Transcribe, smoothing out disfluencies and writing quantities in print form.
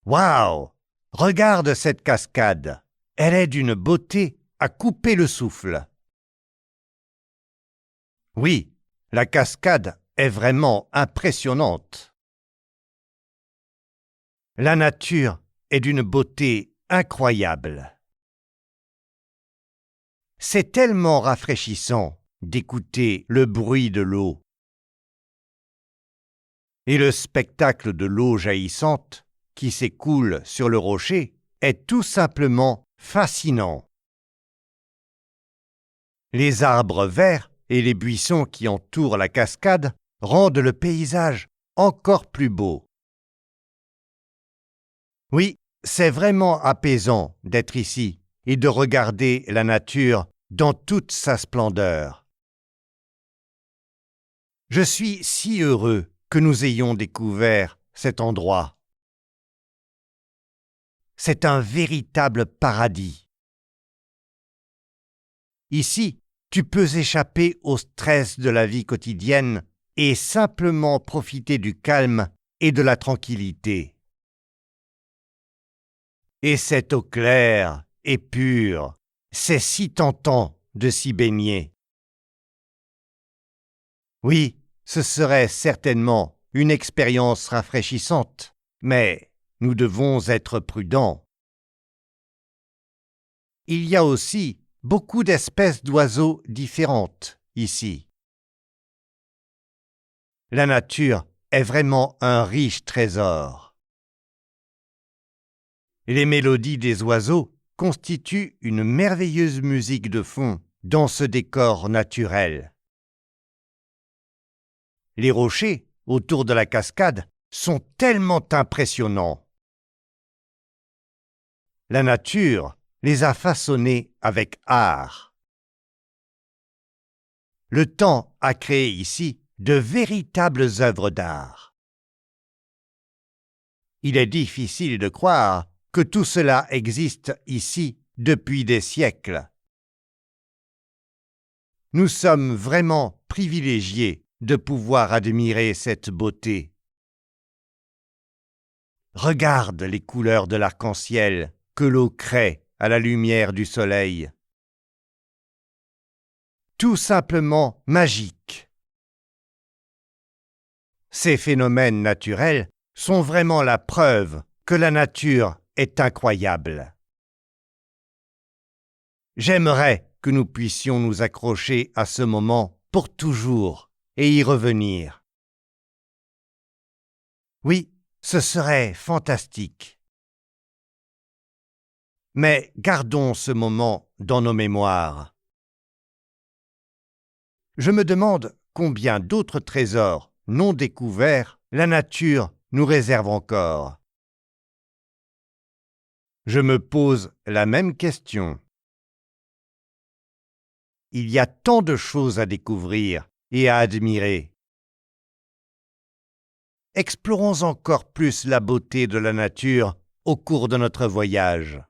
Waouh! Regarde cette cascade. Elle est d'une beauté à couper le souffle. Oui, la cascade est vraiment impressionnante. La nature est d'une beauté incroyable. C'est tellement rafraîchissant d'écouter le bruit de l'eau. Et le spectacle de l'eau jaillissante qui s'écoule sur le rocher est tout simplement fascinant. Les arbres verts et les buissons qui entourent la cascade rendent le paysage encore plus beau. Oui, c'est vraiment apaisant d'être ici et de regarder la nature dans toute sa splendeur. Je suis si heureux que nous ayons découvert cet endroit. C'est un véritable paradis. Ici, tu peux échapper au stress de la vie quotidienne et simplement profiter du calme et de la tranquillité. Et cette eau claire et pure, c'est si tentant de s'y baigner. Oui, ce serait certainement une expérience rafraîchissante, mais nous devons être prudents. Il y a aussi beaucoup d'espèces d'oiseaux différentes ici. La nature est vraiment un riche trésor. Les mélodies des oiseaux constituent une merveilleuse musique de fond dans ce décor naturel. Les rochers autour de la cascade sont tellement impressionnants. La nature les a façonnés avec art. Le temps a créé ici de véritables œuvres d'art. Il est difficile de croire que tout cela existe ici depuis des siècles. Nous sommes vraiment privilégiés de pouvoir admirer cette beauté. Regarde les couleurs de l'arc-en-ciel que l'eau crée à la lumière du soleil. Tout simplement magique. Ces phénomènes naturels sont vraiment la preuve que la nature est incroyable. J'aimerais que nous puissions nous accrocher à ce moment pour toujours et y revenir. Oui, ce serait fantastique. Mais gardons ce moment dans nos mémoires. Je me demande combien d'autres trésors non découverts la nature nous réserve encore. Je me pose la même question. Il y a tant de choses à découvrir et à admirer. Explorons encore plus la beauté de la nature au cours de notre voyage.